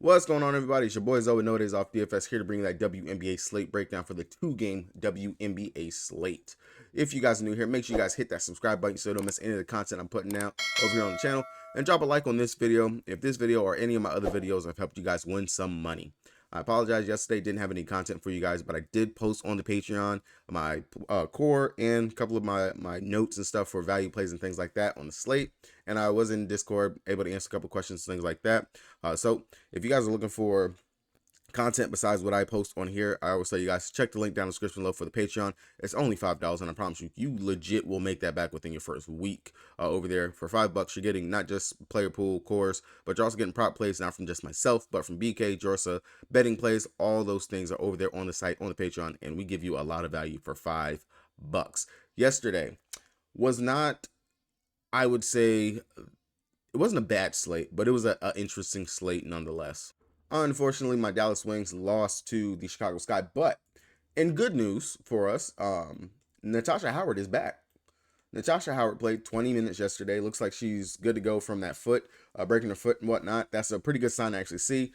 What's going on, everybody? It's your boy Wnba Dfs here to bring you that WNBA slate breakdown for the 2-game WNBA slate. If you guys are new here, make sure you guys hit that subscribe button so you don't miss any of the content I'm putting out over here on the channel. And drop a like on this video if this video or any of my other videos have helped you guys win some money. I apologize, yesterday didn't have any content for you guys, but I did post on the Patreon my core and a couple of my notes and stuff for value plays and things like that on the slate. And I was in Discord able to answer a couple questions, things like that. So if you guys are looking for content besides what I post on here, I always tell you guys, check the link down in the description below for the Patreon. It's only $5, and I promise you, you legit will make that back within your first week. Over there for $5, you're getting not just player pool cores, but you're also getting prop plays, not from just myself, but from BK, Jorsa, betting plays. All those things are over there on the site, on the Patreon, and we give you a lot of value for $5. Yesterday was not, I would say, it wasn't a bad slate, but it was an interesting slate nonetheless. Unfortunately, my Dallas Wings lost to the Chicago Sky, but in good news for us, Natasha Howard is back. Natasha Howard played 20 minutes yesterday. Looks like she's good to go from that foot, breaking her foot and whatnot. That's a pretty good sign to actually see.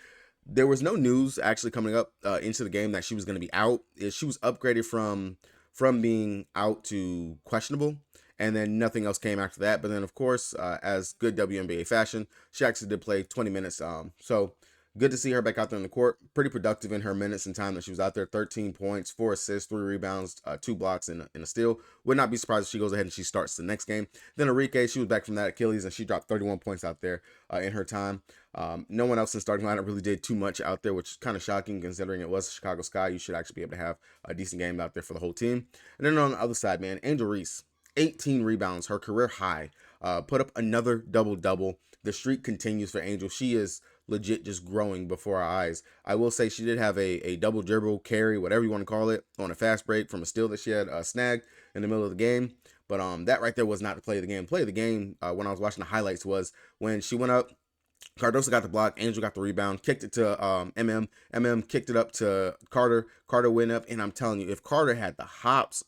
There was no news actually coming up into the game that she was going to be out. She was upgraded from being out to questionable, and then nothing else came after that. But then, of course, as good WNBA fashion, she actually did play 20 minutes. So good to see her back out there in the court. Pretty productive in her minutes and time that she was out there. 13 points, 4 assists, 3 rebounds, 2 blocks, and a steal. Would not be surprised if she goes ahead and she starts the next game. Then Enrique, she was back from that Achilles, and she dropped 31 points out there in her time. No one else in the starting lineup really did too much out there, which is kind of shocking considering it was the Chicago Sky. You should actually be able to have a decent game out there for the whole team. And then on the other side, man, Angel Reese, 18 rebounds, her career high. Put up another double-double. The streak continues for Angel. She is legit just growing before our eyes. I will say she did have a double dribble carry, whatever you want to call it, on a fast break from a steal that she had snagged in the middle of the game. But that right there was not the play of the game. Play of the game, when I was watching the highlights, was when she went up, Cardoso got the block, Angel got the rebound, kicked it to MM kicked it up to Carter. Carter went up, and I'm telling you, if Carter had the hops,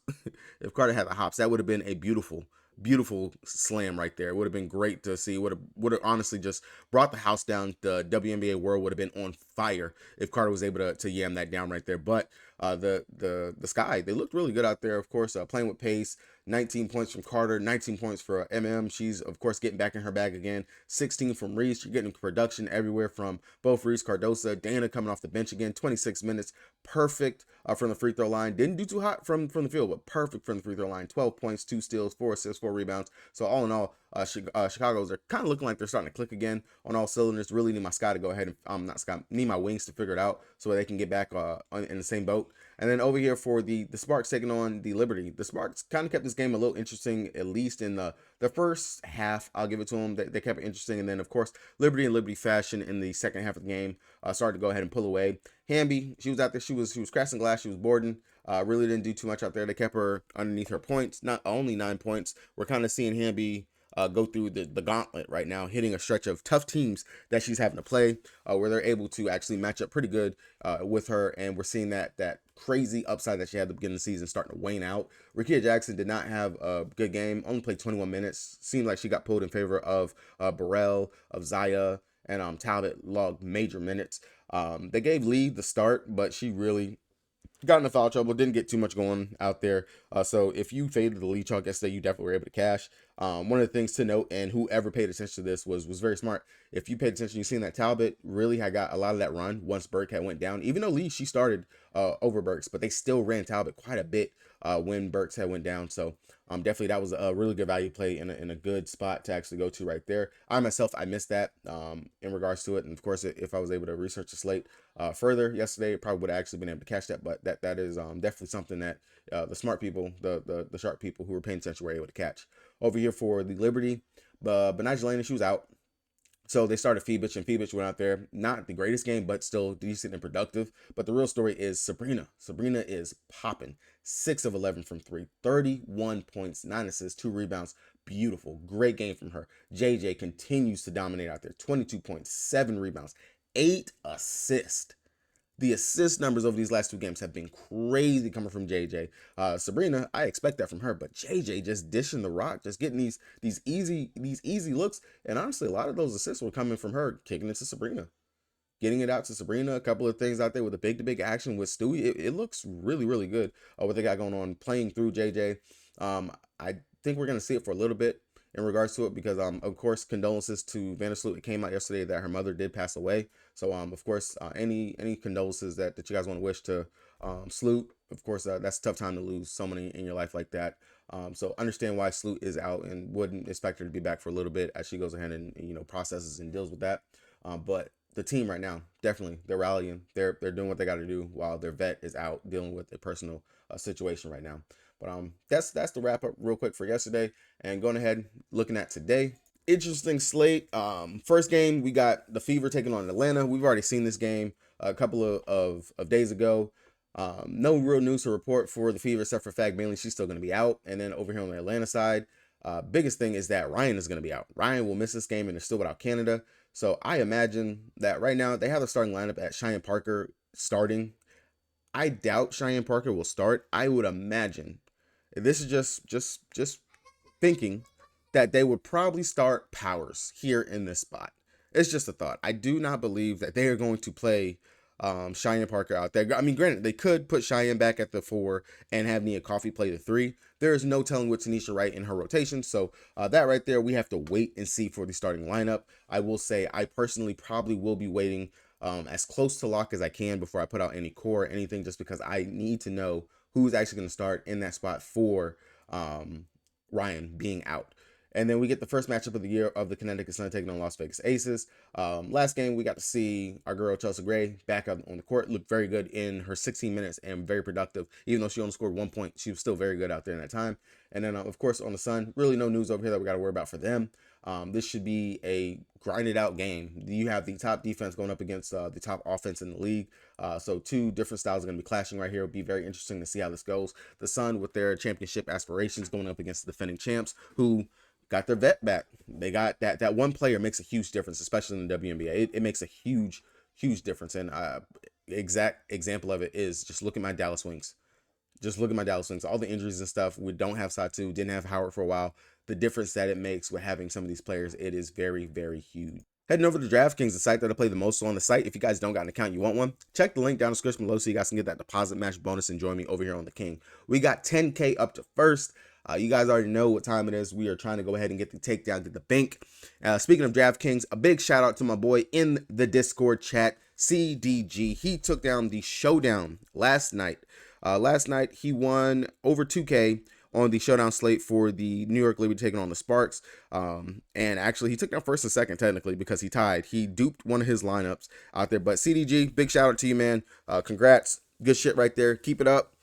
that would have been a beautiful slam right there. It would have been great to see. Would have honestly just brought the house down. The WNBA world would have been on fire if Carter was able to yam that down right there. But the Sky, they looked really good out there, of course, playing with pace. 19 points from Carter, 19 points for MM. She's, of course, getting back in her bag again. 16 from Reese. You're getting production everywhere from both Reese, Cardoso, Dana coming off the bench again. 26 minutes, perfect from the free throw line. Didn't do too hot from the field, but perfect from the free throw line. 12 points, 2 steals, 4 assists, 4 rebounds. So all in all, Chicago's are kind of looking like they're starting to click again on all cylinders. Really need my Sky to go ahead and need my Wings to figure it out so they can get back in the same boat. And then over here for the Sparks taking on the Liberty. The Sparks kind of kept this game a little interesting, at least in the first half. I'll give it to them. They kept it interesting. And then, of course, Liberty and Liberty fashion in the second half of the game started to go ahead and pull away. Wnba, she was out there. She was crashing glass. She was boarding. Really didn't do too much out there. They kept her underneath her points. Not only 9 points. We're kind of seeing Wnba go through the gauntlet right now, hitting a stretch of tough teams that she's having to play, where they're able to actually match up pretty good with her, and we're seeing that crazy upside that she had at the beginning of the season starting to wane out. Rickea Jackson did not have a good game, only played 21 minutes. Seemed like she got pulled in favor of Burrell, of Zaya, and Talbot logged major minutes. They gave Lee the start, but she really got into foul trouble, didn't get too much going out there. So if you faded the lead chalk yesterday, you definitely were able to cash. One of the things to note, and whoever paid attention to this was very smart. If you paid attention, you seen that Talbot really had got a lot of that run once Burke had went down. Even though Lee, she started over Burks, but they still ran Talbot quite a bit when Burks had went down. So definitely that was a really good value play in a good spot to actually go to right there. I myself, I missed that in regards to it. And of course, if I was able to research the slate further yesterday, probably would have actually been able to catch that. But that is definitely something that the smart people, the sharp people who were paying attention were able to catch. Over here for the Liberty, Benaj Lane, she was out. So they started Phoebich, and Phoebich went out there. Not the greatest game, but still decent and productive. But the real story is Sabrina. Sabrina is popping. 6 of 11 from 3. 31 points, 9 assists, 2 rebounds. Beautiful. Great game from her. JJ continues to dominate out there. 22 points, 7 rebounds, 8 assists. The assist numbers over these last 2 games have been crazy coming from JJ. Sabrina, I expect that from her, but JJ just dishing the rock, just getting these easy looks. And honestly, a lot of those assists were coming from her kicking into Sabrina. getting it out to Sabrina. A couple of things out there with a big action with Stewie. It looks really good. What they got going on, playing through JJ. I think we're gonna see it for a little bit in regards to it because of course, condolences to Vandersloot. It came out yesterday that her mother did pass away. So of course, any condolences that you guys want to wish to Sloot. Of course, that's a tough time to lose somebody in your life like that. So understand why Sloot is out and wouldn't expect her to be back for a little bit as she goes ahead and processes and deals with that. But the team right now, definitely, they're rallying. They're doing what they got to do while their vet is out dealing with a personal situation right now. But that's the wrap up real quick for yesterday. And going ahead, looking at today. Interesting slate. First game, we got the Fever taking on Atlanta. We've already seen this game a couple of days ago. No real news to report for the Fever except for fact mainly she's still going to be out. And then over here on the Atlanta side, biggest thing is that Ryan is going to be out. Ryan will miss this game and they're still without Canada. So I imagine that right now they have the starting lineup at Cheyenne Parker starting. I doubt Cheyenne Parker will start. I would imagine, this is just thinking, that they would probably start Powers here in this spot. It's just a thought. I do not believe that they are going to play Cheyenne Parker out there. I mean, granted, they could put Cheyenne back at the 4 and have Nia Coffey play the 3. There is no telling what Tanisha Wright in her rotation. So that right there, we have to wait and see for the starting lineup. I will say I personally probably will be waiting as close to lock as I can before I put out any core or anything, just because I need to know who's actually going to start in that spot for Ryan being out. And then we get the first matchup of the year of the Connecticut Sun taking on Las Vegas Aces. Last game, we got to see our girl Chelsea Gray back up on the court. Looked very good in her 16 minutes and very productive. Even though she only scored 1 point, she was still very good out there in that time. And then, of course, on the Sun, really no news over here that we got to worry about for them. This should be a grinded out game. You have the top defense going up against the top offense in the league. So two different styles are going to be clashing right here. It'll be very interesting to see how this goes. The Sun with their championship aspirations going up against the defending champs who got their vet back. They got that one player makes a huge difference, especially in the WNBA. It makes a huge difference. And exact example of it is just look at my Dallas Wings. Just look at my Dallas Wings. All the injuries and stuff. We don't have Satu, didn't have Howard for a while. The difference that it makes with having some of these players, it is very huge. Heading over to DraftKings, the site that I play the most on the site. If you guys don't got an account, you want one, check the link down in the description below so you guys can get that deposit match bonus and join me over here on the King. We got 10K up to first. You guys already know what time it is. We are trying to go ahead and get the takedown, get the bank. Speaking of DraftKings, a big shout out to my boy in the Discord chat, CDG. He took down the showdown last night. Last night, he won over 2K on the showdown slate for the New York Liberty taking on the Sparks. And actually, he took down first and second, technically, because he tied. He duped one of his lineups out there. But CDG, big shout out to you, man. Congrats. Good shit right there. Keep it up.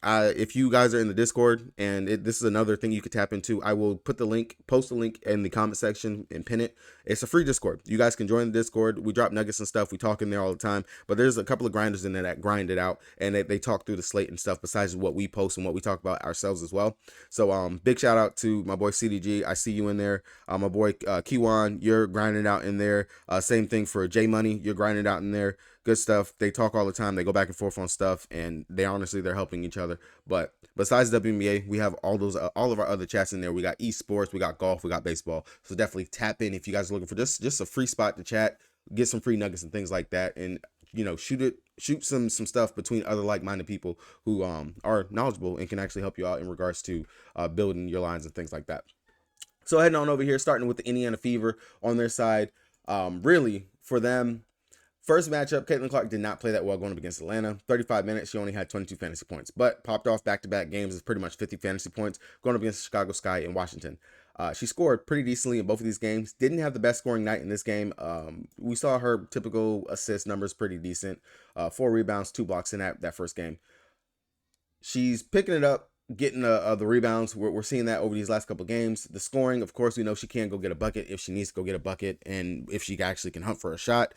If you guys are in the Discord, and this is another thing you could tap into, I will put the link, post a link in the comment section and pin it. It's a free Discord. You guys can join the Discord. We drop nuggets and stuff. We talk in there all the time, but there's a couple of grinders in there that grind it out, and they talk through the slate and stuff besides what we post and what we talk about ourselves as well. So big shout out to my boy CDG. I see you in there. My boy Kiwan, you're grinding out in there. Same thing for J Money, you're grinding out in there. Good stuff. They talk all the time. They go back and forth on stuff, and they're helping each other. But besides WNBA, we have all of our other chats in there. We got esports, we got golf, we got baseball. So definitely tap in if you guys are looking for just a free spot to chat, get some free nuggets and things like that, and shoot some stuff between other like-minded people who are knowledgeable and can actually help you out in regards to building your lines and things like that. So heading on over here, starting with the Indiana Fever on their side. Really for them. First matchup, Caitlin Clark did not play that well going up against Atlanta. 35 minutes, she only had 22 fantasy points, but popped off back-to-back games is pretty much 50 fantasy points going up against Chicago Sky in Washington. She scored pretty decently in both of these games. Didn't have the best scoring night in this game. We saw her typical assist numbers pretty decent. 4 rebounds, 2 blocks in that first game. She's picking it up, getting the rebounds. We're seeing that over these last couple of games. The scoring, of course, we know she can go get a bucket if she needs to go get a bucket and if she actually can hunt for a shot.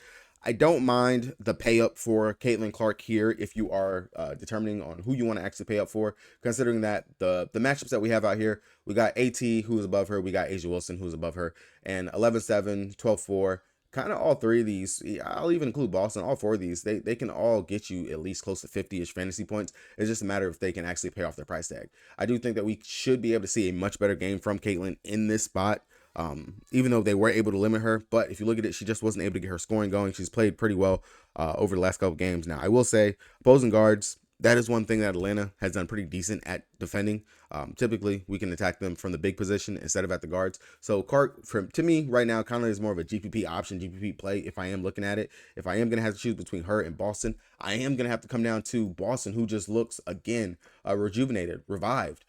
I don't mind the pay up for Caitlin Clark here if you are determining on who you want to actually pay up for, considering that the matchups that we have out here, we got AT who's above her, we got Asia Wilson who's above her, and 11-7, 12-4, kind of all three of these, I'll even include Boston, all 4 of these, they can all get you at least close to 50-ish fantasy points. It's just a matter if they can actually pay off their price tag. I do think that we should be able to see a much better game from Caitlin in this spot. even though they were able to limit her. But if you look at it, she just wasn't able to get her scoring going. She's played pretty well over the last couple games. Now, I will say, opposing guards, that is one thing that Atlanta has done pretty decent at defending. Typically, we can attack them from the big position instead of at the guards. So Clark, to me right now, kind of is more of a GPP option, GPP play if I am looking at it. If I am going to have to choose between her and Boston, I am going to have to come down to Boston, who just looks, again, rejuvenated, revived.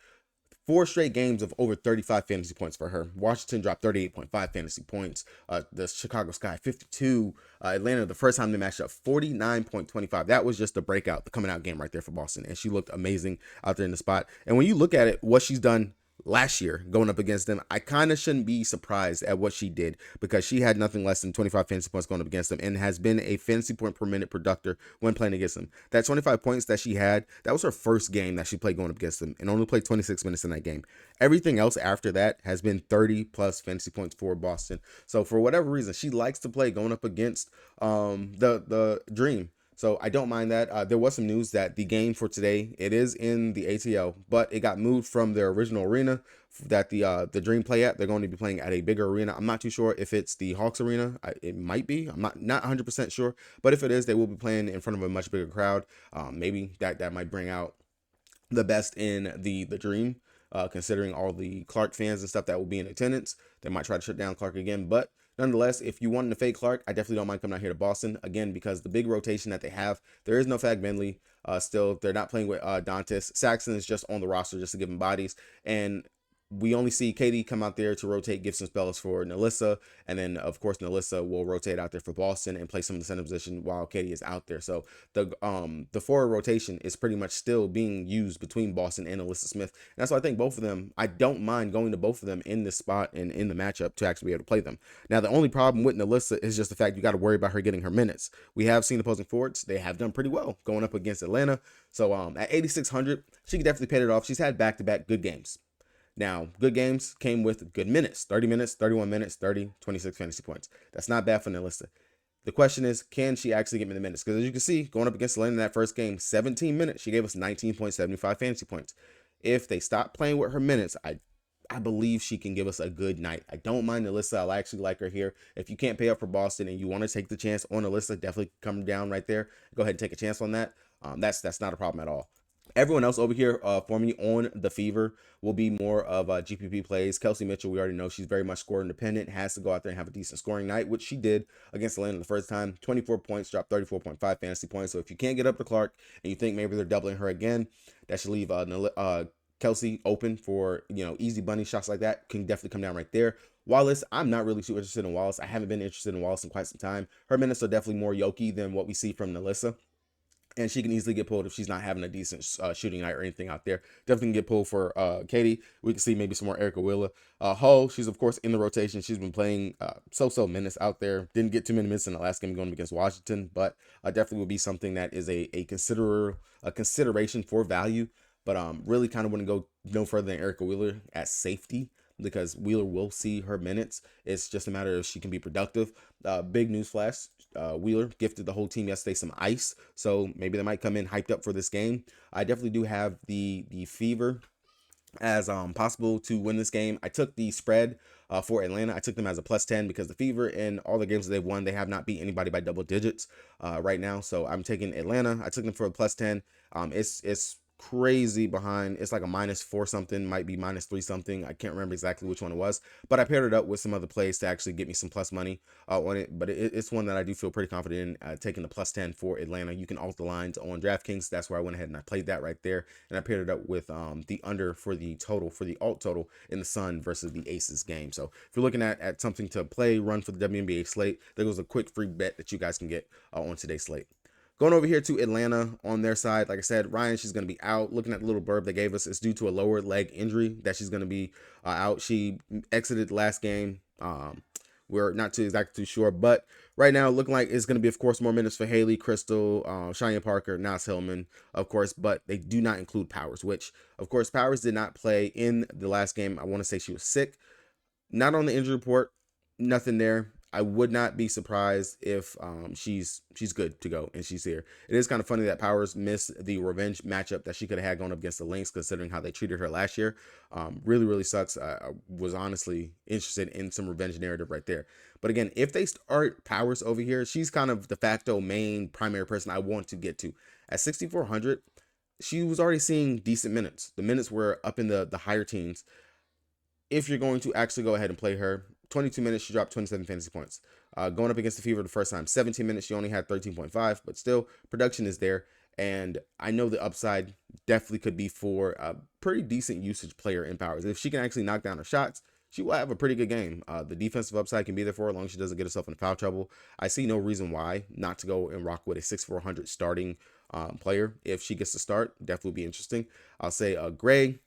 4 straight games of over 35 fantasy points for her. Washington dropped 38.5 fantasy points. The Chicago Sky 52. Atlanta, the first time they matched up, 49.25. That was just the breakout, the coming out game right there for Boston. And she looked amazing out there in the spot. And when you look at it, what she's done last year going up against them, I kind of shouldn't be surprised at what she did, because she had nothing less than 25 fantasy points going up against them and has been a fantasy point per minute productor when playing against them. That 25 points that she had, that was her first game that she played going up against them, and only played 26 minutes in that game. Everything else after that has been 30 plus fantasy points for Boston. So for whatever reason, she likes to play going up against the Dream. So I don't mind that. There was some news that the game for today, it is in the ATL, but it got moved from their original arena that the Dream play at. They're going to be playing at a bigger arena. I'm not too sure if it's the Hawks arena. It might be. I'm not 100% sure. But if it is, they will be playing in front of a much bigger crowd. Maybe that might bring out the best in the Dream, considering all the Clark fans and stuff that will be in attendance. They might try to shut down Clark again, but nonetheless, if you wanted to fade Clark, I definitely don't mind coming out here to Boston, again, because the big rotation that they have, there is no Fag Bentley. Still, they're not playing with Dantas. Saxon is just on the roster just to give him bodies, and we only see Katie come out there to rotate, give some spells for Nalissa, and then of course Nalissa will rotate out there for Boston and play some of the center position while Katie is out there. So the forward rotation is pretty much still being used between Boston and Nalissa Smith. And that's why I think both of them, I don't mind going to both of them in this spot and in the matchup to actually be able to play them. Now, the only problem with Nalissa is just the fact you got to worry about her getting her minutes. We have seen opposing forwards, they have done pretty well going up against Atlanta. So at 8,600, she can definitely pay it off. She's had back-to-back good games. Now, good games came with good minutes, 30 minutes, 31 minutes, 30, 26 fantasy points. That's not bad for Nalissa. The question is, can she actually get me the minutes? Because as you can see, going up against Atlanta in that first game, 17 minutes, she gave us 19.75 fantasy points. If they stop playing with her minutes, I believe she can give us a good night. I don't mind Nalissa. I actually like her here. If you can't pay up for Boston and you want to take the chance on Nalissa, definitely come down right there. Go ahead and take a chance on that. That's not a problem at all. Everyone else over here for me on the Fever will be more of GPP plays. Kelsey Mitchell, we already know she's very much score independent, has to go out there and have a decent scoring night, which she did against Atlanta the first time. 24 points, dropped 34.5 fantasy points. So if you can't get up to Clark and you think maybe they're doubling her again, that should leave Kelsey open for, easy bunny shots like that. Can definitely come down right there. Wallace, I'm not really too interested in Wallace. I haven't been interested in Wallace in quite some time. Her minutes are definitely more yoky than what we see from Nalissa. And she can easily get pulled if she's not having a decent shooting night or anything out there. Definitely can get pulled for Katie. We can see maybe some more Erica Willa. Ho, she's of course in the rotation. She's been playing so minutes out there. Didn't get too many minutes in the last game going against Washington, but definitely will be something that is a consideration for value. But really kind of wouldn't go no further than Erica Wheeler at safety, because Wheeler will see her minutes. It's just a matter of she can be productive. Big news flash, Wheeler gifted the whole team yesterday some ice, so maybe they might come in hyped up for this game. I definitely do have the Fever as possible to win this game. I took the spread for Atlanta. I took them as a +10 because the Fever in all the games that they've won, they have not beat anybody by double digits right now. So I'm taking Atlanta. I took them for a +10. It's crazy behind. It's like a -4 something, might be -3 something. I can't remember exactly which one it was, but I paired it up with some other plays to actually get me some plus money on it. But it's one that I do feel pretty confident in, taking the +10 for Atlanta. You can alt the lines on DraftKings. That's where I went ahead and I played that right there, and I paired it up with the under for the total, for the alt total in the Sun versus the Aces game. So if you're looking at something to play, run for the WNBA slate, there goes a quick free bet that you guys can get on today's slate. Going over here to Atlanta on their side, like I said, Ryan, she's going to be out. Looking at the little blurb they gave us, it's due to a lower leg injury that she's going to be out. She exited last game. We're not exactly too sure, but right now looking like it's going to be, of course, more minutes for Haley, Crystal, Shania Parker, Nas Hillman, of course, but they do not include Powers, which, of course, Powers did not play in the last game. I want to say she was sick. Not on the injury report. Nothing there. I would not be surprised if she's good to go and she's here. It is kind of funny that Powers missed the revenge matchup that she could have had going up against the Lynx, considering how they treated her last year. Really sucks. I was honestly interested in some revenge narrative right there. But again, if they start Powers over here, she's kind of de facto main primary person I want to get to. At 6,400, she was already seeing decent minutes. The minutes were up in the higher teens. If you're going to actually go ahead and play her, 22 minutes, she dropped 27 fantasy points. Going up against the Fever the first time, 17 minutes, she only had 13.5, but still, production is there. And I know the upside definitely could be for a pretty decent usage player in Powers. If she can actually knock down her shots, she will have a pretty good game. The defensive upside can be there for her as long as she doesn't get herself in foul trouble. I see no reason why not to go and rock with a 6,400 starting player. If she gets to start, definitely be interesting. I'll say Gray.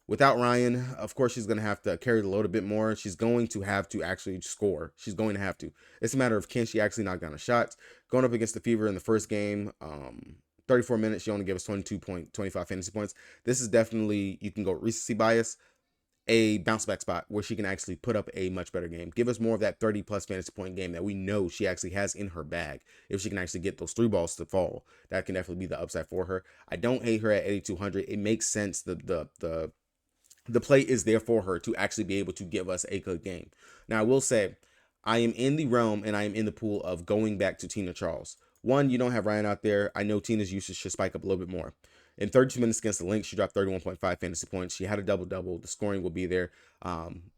Without Ryan, of course, she's going to have to carry the load a bit more. She's going to have to actually score. She's going to have to. It's a matter of can she actually knock down a shot. Going up against the Fever in the first game, 34 minutes, she only gave us 22.25 fantasy points. This is definitely, you can go recency bias, a bounce back spot where she can actually put up a much better game. Give us more of that 30 plus fantasy point game that we know she actually has in her bag. If she can actually get those 3 balls to fall, that can definitely be the upside for her. I don't hate her at 8,200. It makes sense. The play is there for her to actually be able to give us a good game. Now, I will say, I am in the realm and I am in the pool of going back to Tina Charles. One, you don't have Ryan out there. I know Tina's usage should spike up a little bit more. In 32 minutes against the Lynx, she dropped 31.5 fantasy points. She had a double-double. The scoring will be there.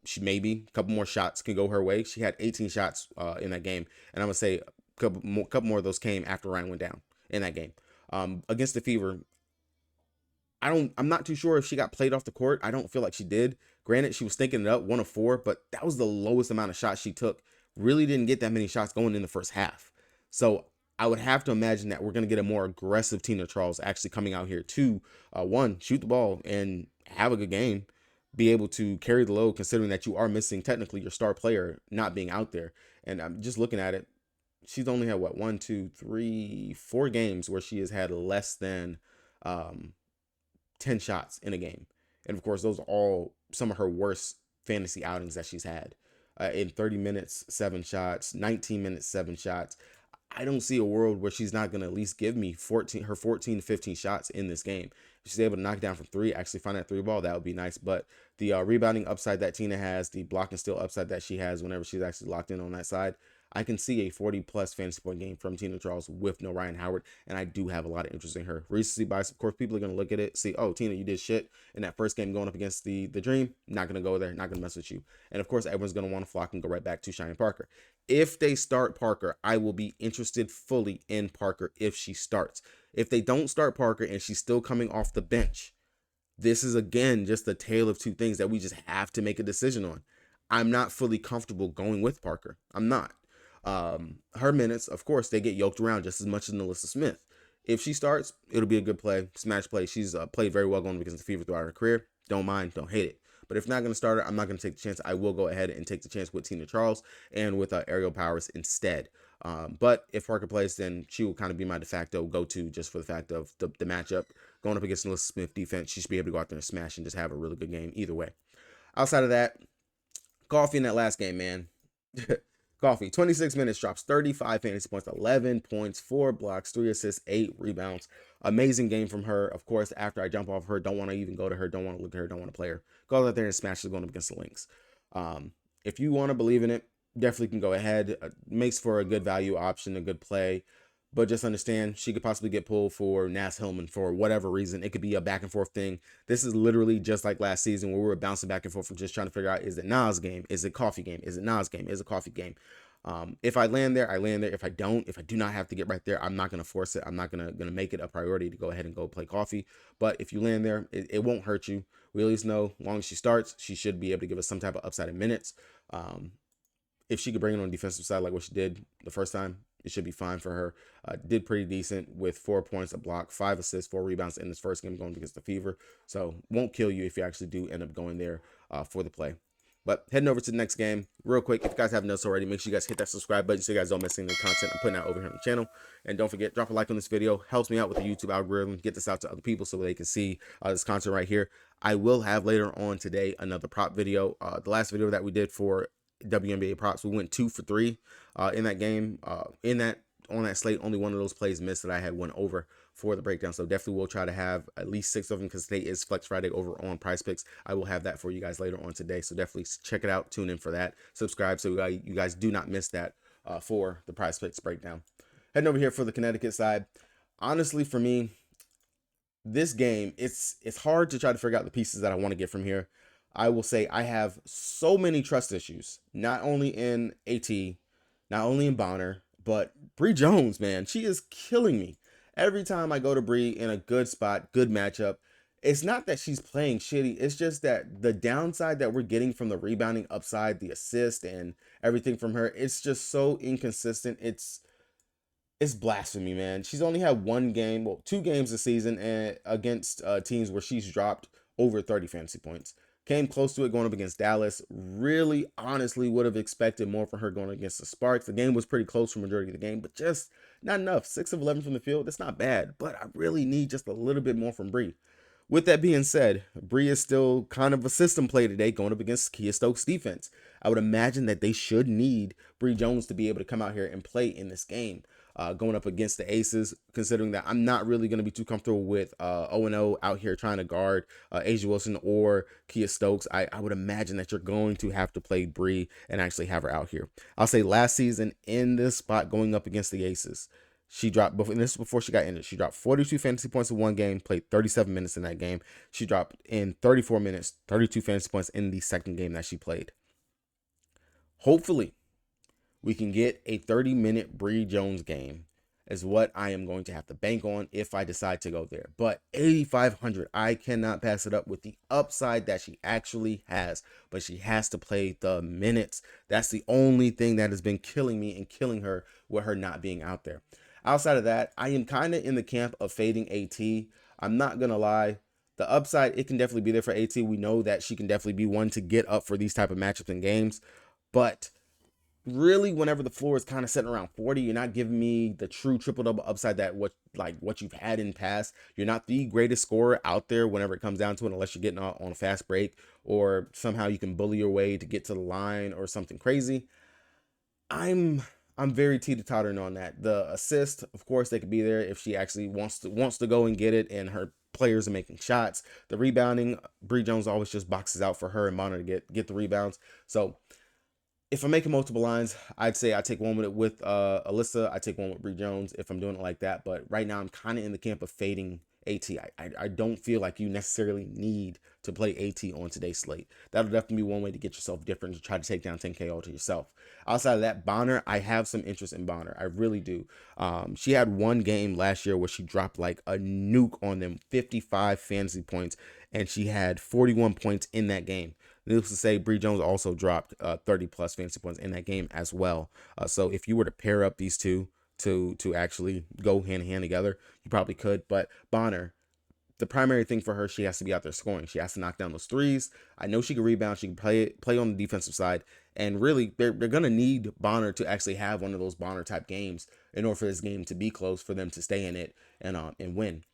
She maybe a couple more shots can go her way. She had 18 shots in that game. And I'm going to say a couple more of those came after Ryan went down in that game. Against the Fever, I'm not too sure if she got played off the court. I don't feel like she did. Granted, she was thinking it up 1 of 4, but that was the lowest amount of shots she took. Really didn't get that many shots going in the first half. So I would have to imagine that we're going to get a more aggressive Tina Charles actually coming out here to, one, shoot the ball and have a good game, be able to carry the load, considering that you are missing technically your star player not being out there. And I'm just looking at it. She's only had, 1, 2, 3, 4 games where she has had less than 10 shots in a game. And of course, those are all some of her worst fantasy outings that she's had. In 30 minutes, 7 shots, 19 minutes, 7 shots. I don't see a world where she's not going to at least give me 14 to 15 shots in this game. If she's able to knock down from 3, actually find that 3 ball, that would be nice. But the rebounding upside that Tina has, the block and steal upside that she has whenever she's actually locked in on that side, I can see a 40 plus fantasy point game from Tina Charles with no Ryan Howard, and I do have a lot of interest in her. Recency bias, of course, people are going to look at it, see, oh, Tina, you did shit in that first game going up against the Dream. Not going to go there, not going to mess with you. And of course, everyone's going to want to flock and go right back to Cheyenne Parker. If they start Parker, I will be interested fully in Parker if she starts. If they don't start Parker and she's still coming off the bench, this is, again, just a tale of two things that we just have to make a decision on. I'm not fully comfortable going with Parker. I'm not. Her minutes, of course, they get yoked around just as much as Melissa Smith. If she starts, it'll be a good play, smash play. She's played very well going against the Fever throughout her career. Don't mind, don't hate it. But if not going to start her, I'm not going to take the chance. I will go ahead and take the chance with Tina Charles and with Aerial Powers instead. But if Parker plays, then she will kind of be my de facto go-to just for the fact of the matchup. Going up against Melissa Smith defense, she should be able to go out there and smash and just have a really good game either way. Outside of that, Coffee in that last game, man. Coffee, 26 minutes, drops 35 fantasy points, 11 points, 4 blocks, 3 assists, 8 rebounds. Amazing game from her. Of course, after I jump off her, don't want to even go to her, don't want to look at her, don't want to play her. Go out there and smash her going up against the Lynx. If you want to believe in it, definitely can go ahead. Makes for a good value option, a good play. But just understand, she could possibly get pulled for Nas Hillman for whatever reason. It could be a back and forth thing. This is literally just like last season where we were bouncing back and forth from just trying to figure out, is it Nas game? Is it Coffee game? Is it Nas game? Is it Coffee game? If I land there, I land there. If I don't, if I do not have to get right there, I'm not going to force it. I'm not going to make it a priority to go ahead and go play Coffee. But if you land there, it won't hurt you. We at least know, as long as she starts, she should be able to give us some type of upside in minutes. If she could bring it on the defensive side like what she did the first time, it should be fine for her. Did pretty decent with 4 points, a block, 5 assists, 4 rebounds in this first game going against the Fever. So won't kill you if you actually do end up going there for the play. But heading over to the next game, real quick, if you guys haven't done so already, make sure you guys hit that subscribe button so you guys don't miss any of the content I'm putting out over here on the channel. And don't forget, drop a like on this video. Helps me out with the YouTube algorithm. Get this out to other people so they can see this content right here. I will have later on today another prop video. The last video that we did for WNBA props. We went 2 for 3 in that game. On that slate, only one of those plays missed that I had went over for the breakdown. So definitely we'll try to have at least 6 of them because today is Flex Friday over on Prize Picks. I will have that for you guys later on today. So definitely check it out. Tune in for that. Subscribe so you guys do not miss that for the Prize Picks breakdown. Heading over here for the Connecticut side. Honestly, for me, this game, it's hard to try to figure out the pieces that I want to get from here. I will say I have so many trust issues, not only in AT, not only in Bonner, but Bree Jones, man. She is killing me. Every time I go to Bree in a good spot, good matchup, it's not that she's playing shitty. It's just that the downside that we're getting from the rebounding upside, the assist, and everything from her, it's just so inconsistent. It's blasphemy, man. She's only had 2 games this season and against teams where she's dropped over 30 fantasy points. Came close to it going up against Dallas. Really, honestly, would have expected more from her going against the Sparks. The game was pretty close for majority of the game, but just not enough. 6 of 11 from the field. That's not bad, but I really need just a little bit more from Bree. With that being said, Bree is still kind of a system play today going up against Kia Stokes' defense. I would imagine that they should need Bree Jones to be able to come out here and play in this game. Going up against the Aces, considering that I'm not really going to be too comfortable with 0-0 out here trying to guard A'ja Wilson or Kia Stokes. I would imagine that you're going to have to play Bree and actually have her out here. I'll say last season in this spot going up against the Aces, she dropped, and this is before she got injured, she dropped 42 fantasy points in one game, played 37 minutes in that game. She dropped in 34 minutes, 32 fantasy points in the second game that she played. Hopefully, we can get a 30-minute Bree Jones game is what I am going to have to bank on if I decide to go there. But 8,500, I cannot pass it up with the upside that she actually has. But she has to play the minutes. That's the only thing that has been killing me and killing her with her not being out there. Outside of that, I am kind of in the camp of fading AT. I'm not going to lie. The upside, it can definitely be there for AT. We know that she can definitely be one to get up for these type of matchups and games. But really, whenever the floor is kind of sitting around 40, you're not giving me the true triple-double upside that what you've had in past. You're not the greatest scorer out there whenever it comes down to it, unless you're getting on a fast break or somehow you can bully your way to get to the line or something crazy. I'm very teeter-tottering on that. The assist, of course, they could be there if she actually wants to go and get it and her players are making shots. The rebounding, Bree Jones always just boxes out for her and Bonner to get the rebounds. So if I'm making multiple lines, I'd say I take one with Alyssa. I take one with Bree Jones if I'm doing it like that. But right now, I'm kind of in the camp of fading AT. I don't feel like you necessarily need to play AT on today's slate. That'll definitely be one way to get yourself different, to try to take down 10K all to yourself. Outside of that, Bonner, I have some interest in Bonner. I really do. She had one game last year where she dropped like a nuke on them, 55 fantasy points, and she had 41 points in that game. Needless to say, Bree Jones also dropped 30 plus fantasy points in that game as well. So if you were to pair up these two to actually go hand in hand together, you probably could. But Bonner, the primary thing for her, she has to be out there scoring. She has to knock down those threes. I know she can rebound. She can play on the defensive side. And really, they're going to need Bonner to actually have one of those Bonner type games in order for this game to be close, for them to stay in it and win.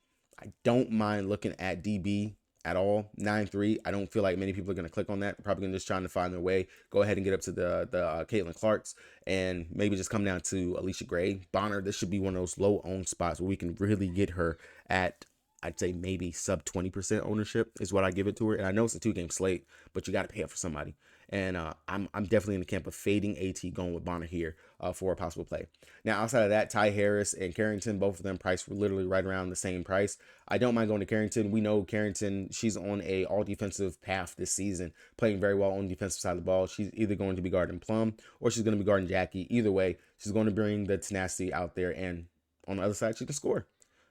I don't mind looking at DB at all. 9-3. I don't feel like many people are going to click on that. Probably going to just trying to find their way. Go ahead and get up to the Caitlin Clarks and maybe just come down to Alicia Gray. Bonner, this should be one of those low owned spots where we can really get her at, I'd say maybe sub 20% ownership is what I give it to her. And I know it's a 2-game slate, but you got to pay up for somebody. And I'm definitely in the camp of fading AT, going with Bonner here for a possible play. Now, outside of that, Ty Harris and Carrington, both of them priced were literally right around the same price. I don't mind going to Carrington. We know Carrington, she's on a all-defensive path this season, playing very well on the defensive side of the ball. She's either going to be guarding Plum or she's going to be guarding Jackie. Either way, she's going to bring the tenacity out there. And on the other side, she can score.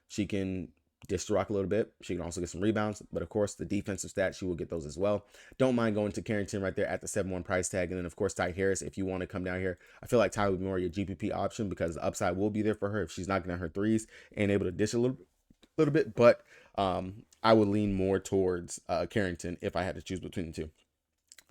She can dish the rock a little bit. She can also get some rebounds, but of course the defensive stats, she will get those as well. Don't mind going to Carrington right there at the 7-1 price tag. And then of course Ty Harris, if you want to come down here, I feel like Ty would be more your GPP option because the upside will be there for her if she's knocking down her threes and able to dish a little bit. But I would lean more towards Carrington if I had to choose between the two.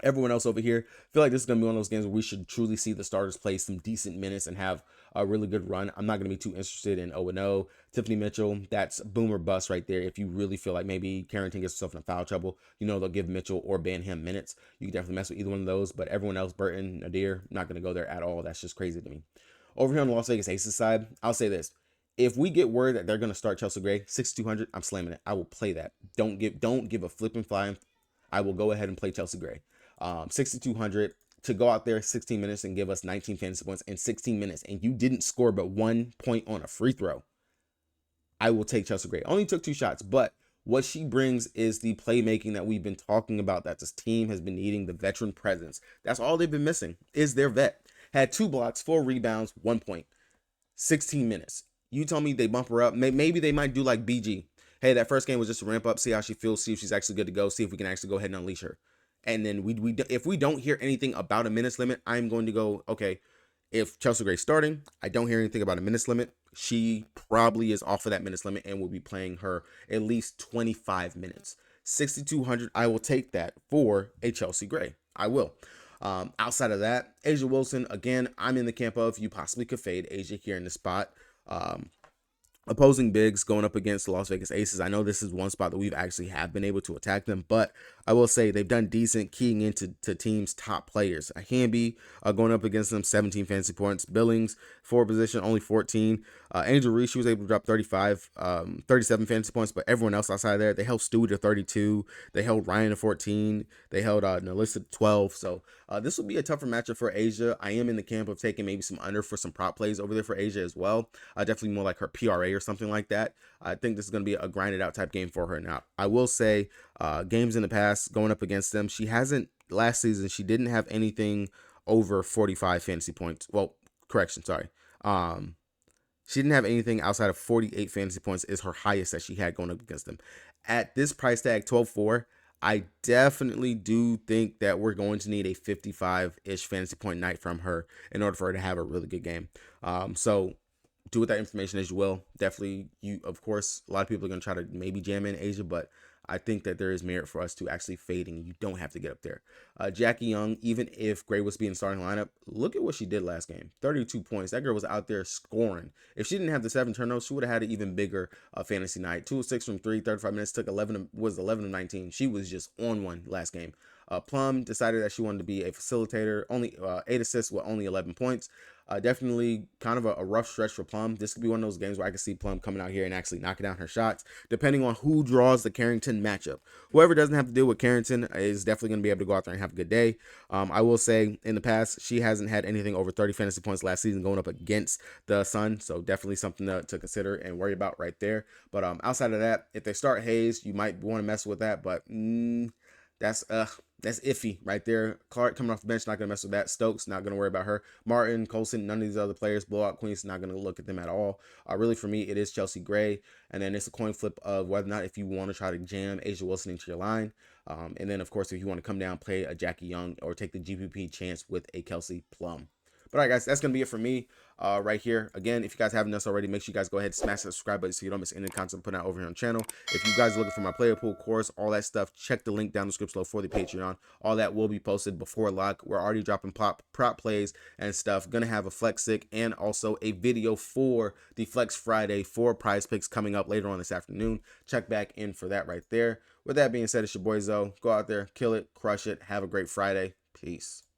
Everyone else over here, I feel like this is going to be one of those games where we should truly see the starters play some decent minutes and have a really good run. I'm not going to be too interested in 0-0. Tiffany Mitchell, that's boom or bust right there. If you really feel like maybe Carrington gets himself in foul trouble, they'll give Mitchell or ban him minutes. You can definitely mess with either one of those. But everyone else, Burton, Nadir, not going to go there at all. That's just crazy to me. Over here on the Las Vegas Aces side, I'll say this. If we get word that they're going to start Chelsea Gray, 6,200, I'm slamming it. I will play that. Don't give a flipping flying. I will go ahead and play Chelsea Gray. 6,200 to go out there 16 minutes and give us 19 fantasy points in 16 minutes, and you didn't score but 1 point on a free throw. I will take Chelsea Gray. Only took 2 shots, but what she brings is the playmaking that we've been talking about, that this team has been needing, the veteran presence. That's all they've been missing is their vet. Had 2 blocks, 4 rebounds, 1 point, 16 minutes. You tell me they bump her up. Maybe they might do like BG. Hey, that first game was just a ramp up, see how she feels, see if she's actually good to go, see if we can actually go ahead and unleash her. And then if we don't hear anything about a minutes limit, I'm going to go, okay, if Chelsea Gray's starting, I don't hear anything about a minutes limit, she probably is off of that minutes limit and will be playing her at least 25 minutes. 6,200, I will take that for a Chelsea Gray. I will. Outside of that, A'ja Wilson, again, I'm in the camp of you possibly could fade A'ja here in the spot. Opposing bigs going up against the Las Vegas Aces. I know this is one spot that we've actually have been able to attack them, but I will say they've done decent keying into teams' top players. Wnba going up against them, 17 fantasy points. Billings, forward position, only 14. Angel Reese, she was able to drop 37 fantasy points, but everyone else outside there, they held Stewie to 32. They held Ryan to 14. They held Nalissa to 12. So this will be a tougher matchup for A'ja. I am in the camp of taking maybe some under for some prop plays over there for A'ja as well. Definitely more like her PRA or something like that. I think this is going to be a grinded out type game for her. Now, I will say games in the past going up against them, she hasn't, last season, she didn't have anything over 45 fantasy points. Well, correction, sorry. She didn't have anything outside of 48 fantasy points is her highest that she had going up against them. At this price tag, 12.4, I definitely do think that we're going to need a 55-ish fantasy point night from her in order for her to have a really good game. So do with that information as you will. Definitely, of course, a lot of people are going to try to maybe jam in A'ja, but I think that there is merit for us to actually fade, and you don't have to get up there. Jackie Young, even if Gray was being starting lineup, look at what she did last game. 32 points. That girl was out there scoring. If she didn't have the 7 turnovers, she would have had an even bigger fantasy night. 2 of 6 from 3, 35 minutes, took 11 of 19. She was just on one last game. Plum decided that she wanted to be a facilitator. Only 8 assists with only 11 points. Definitely kind of a rough stretch for Plum. This could be one of those games where I can see Plum coming out here and actually knocking down her shots, depending on who draws the Carrington matchup. Whoever doesn't have to deal with Carrington is definitely going to be able to go out there and have a good day. I will say, in the past, she hasn't had anything over 30 fantasy points last season going up against the Sun, so definitely something to consider and worry about right there. But outside of that, if they start Hayes, you might want to mess with that, but that's iffy right there. Clark coming off the bench, not going to mess with that. Stokes, not going to worry about her. Martin, Colson, none of these other players. Blowout Queens, not going to look at them at all. Really, for me, it is Chelsea Gray. And then it's a coin flip of whether or not if you want to try to jam A'ja Wilson into your line. And then, of course, if you want to come down, play a Jackie Young or take the GPP chance with a Kelsey Plum. But all right, guys, that's going to be it for me right here. Again, if you guys haven't done so already, make sure you guys go ahead and smash that subscribe button so you don't miss any of the content I'm putting out over here on the channel. If you guys are looking for my player pool course, all that stuff, check the link down in the description below for the Patreon. All that will be posted before lock. We're already dropping prop plays and stuff. Going to have a flex sick and also a video for the Flex Friday for prize picks coming up later on this afternoon. Check back in for that right there. With that being said, it's your boy Zoe. Go out there, kill it, crush it. Have a great Friday. Peace.